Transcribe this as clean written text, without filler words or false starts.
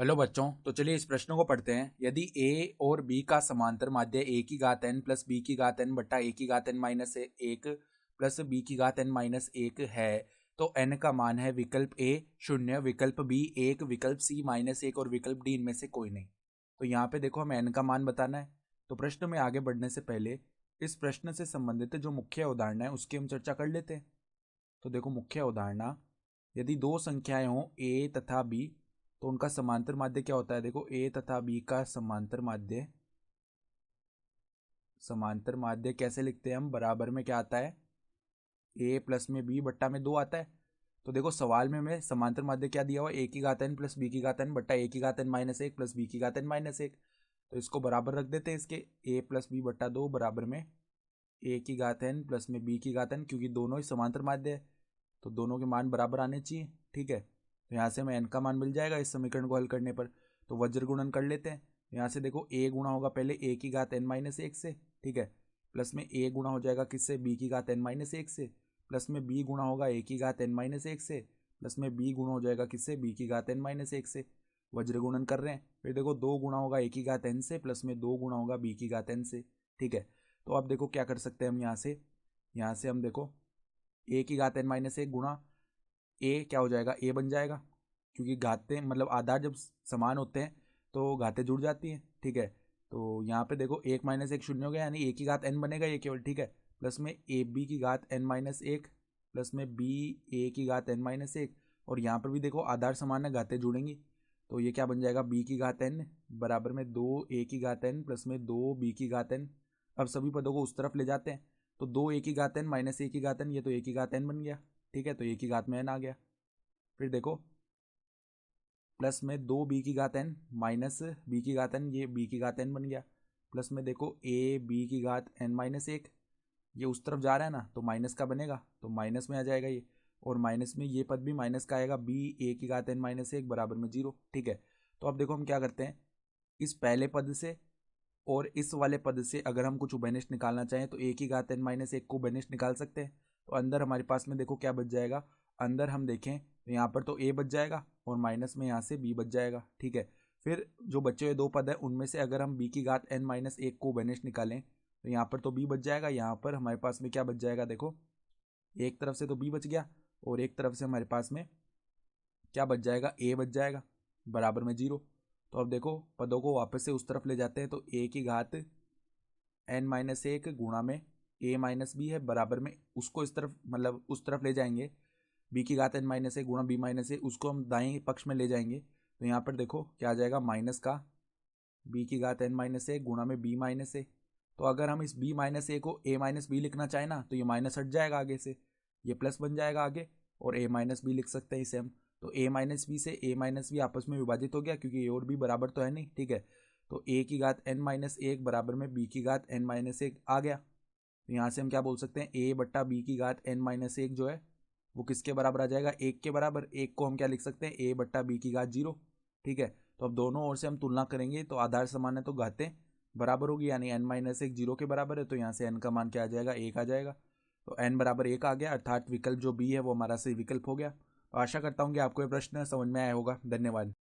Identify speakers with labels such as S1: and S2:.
S1: Hello बच्चों, तो चलिए इस प्रश्न को पढ़ते हैं। यदि a और b का समांतर माध्य a की घात n प्लस b की घात n बटा a की घात n माइनस एक प्लस b की घात n माइनस एक है, तो n का मान है विकल्प a 0, विकल्प b 1, विकल्प c माइनस एक और विकल्प d इनमें से कोई नहीं। तो यहाँ पे देखो हमें n का मान बताना है। तो प्रश्न में आगे बढ़ने से पहले इस प्रश्न से संबंधित जो मुख्य उदाहरण है उसकी हम चर्चा कर लेते हैं। तो देखो मुख्य उदाहरण, यदि दो संख्याएं हों a तथा b, तो उनका समांतर माध्य क्या होता है। देखो a तथा b का समांतर माध्य कैसे लिखते हैं हम, बराबर में क्या आता है, a प्लस में b बट्टा में 2 आता है। तो देखो सवाल में हमें समांतर माध्य क्या दिया हुआ है, a की घात n प्लस b की घात n बट्टा a की घात n माइनस एक प्लस b की घात n माइनस एक। तो इसको बराबर रख देते हैं इसके, a प्लस b बट्टा 2 बराबर में a की घात n प्लस में b की घात n, क्योंकि दोनों ही समांतर माध्य है तो दोनों के मान बराबर आने चाहिए। ठीक है, तो यहाँ से हमें n का मान मिल जाएगा इस समीकरण को हल करने पर। तो वज्र गुणन कर लेते हैं। यहाँ से देखो a गुणा होगा पहले a की घात n माइनस एक से, ठीक है, प्लस में a गुणा हो जाएगा किससे, b की घात n माइनस एक से, प्लस में b गुणा होगा a की घात n माइनस एक से, प्लस में b गुणा हो जाएगा किससे, b की घात n माइनस एक से। वज्र गुणन कर रहे हैं, फिर देखो 2 गुणा होगा a की घात n से, प्लस में 2 गुणा होगा b की घात n से। ठीक है, तो अब देखो क्या कर सकते हैं हम यहाँ से हम देखो a की घात n माइनस एक गुणा a क्या हो जाएगा, a बन जाएगा, क्योंकि घातें मतलब आधार जब समान होते हैं तो घातें जुड़ जाती हैं। ठीक है, तो यहाँ पे देखो 1 माइनस एक शून्य हो गया, यानी a की घात n बनेगा ये केवल। ठीक है, प्लस में ए बी की घात n माइनस एक, प्लस में b a की घात n माइनस एक, और यहाँ पर भी देखो आधार समान है, घातें जुड़ेंगी, तो ये क्या बन जाएगा, b की घात n बराबर में 2 a की घात n प्लस में 2 b की घात n। अब सभी पदों को उस तरफ ले जाते हैं, तो 2 a की घात n माइनस a की घात n, ये तो a की घात n बन गया। ठीक है, तो a की घात में n आ गया। फिर देखो प्लस में 2 बी की घात n माइनस बी की घात n, ये b की घात n बन गया। प्लस में देखो a b की घात n माइनस एक, ये उस तरफ जा रहा है ना तो माइनस का बनेगा, तो माइनस में आ जाएगा ये, और माइनस में ये पद भी माइनस का आएगा, b a की घात n माइनस एक बराबर में 0। ठीक है, तो अब देखो हम क्या करते हैं, इस पहले पद से और इस वाले पद से अगर हम कुछ उभयनिष्ठ निकालना चाहें तो a की घात n माइनस एक को उभयनिष्ठ निकाल सकते हैं। तो अंदर हमारे पास में देखो क्या बच जाएगा, अंदर हम देखें तो यहाँ पर तो a बच जाएगा और माइनस में यहाँ से b बच जाएगा। ठीक है, फिर जो बचे हुए दो पद है उनमें से अगर हम b की घात n माइनस एक को उभयनिष्ठ निकालें तो यहाँ पर तो b बच जाएगा, यहाँ पर हमारे पास में क्या बच जाएगा, देखो एक तरफ से तो b बच गया और एक तरफ से हमारे पास में क्या बच जाएगा, a बच जाएगा बराबर में 0। तो अब देखो पदों को वापस से उस तरफ ले जाते हैं, तो a की घात n माइनस एक गुणा में a माइनस बी है बराबर में, उसको इस तरफ मतलब उस तरफ ले जाएंगे, b की घात n माइनस एक गुणा b माइनस ए, उसको हम दाएं पक्ष में ले जाएंगे, तो यहाँ पर देखो क्या आ जाएगा, माइनस का b की घात n माइनस एक गुणा में b माइनस ए। तो अगर हम इस b माइनस ए को a माइनस बी लिखना चाहें ना तो ये माइनस हट जाएगा आगे से, ये प्लस बन जाएगा आगे, और a माइनस बी लिख सकते हैं इसे हम। तो a माइनस बी से a माइनस बी आपस में विभाजित हो गया, क्योंकि a और b बराबर तो है नहीं। ठीक है, तो a की घात n माइनस एक बराबर में b की घात n माइनस एक आ गया। तो यहाँ से हम क्या बोल सकते हैं, a बट्टा b की घात n माइनस एक जो है वो किसके बराबर आ जाएगा, एक के बराबर। एक को हम क्या लिख सकते हैं, a बट्टा b की घात 0। ठीक है, तो अब दोनों ओर से हम तुलना करेंगे तो आधार समान है तो घातें बराबर होगी, यानी n माइनस एक 0 के बराबर है, तो यहाँ से n का मान क्या आ जाएगा, 1 आ जाएगा। तो n बराबर 1 आ गया, अर्थात विकल्प जो b है वो हमारा सही विकल्प हो गया। तो आशा करता हूँ कि आपको ये प्रश्न समझ में आया होगा। धन्यवाद।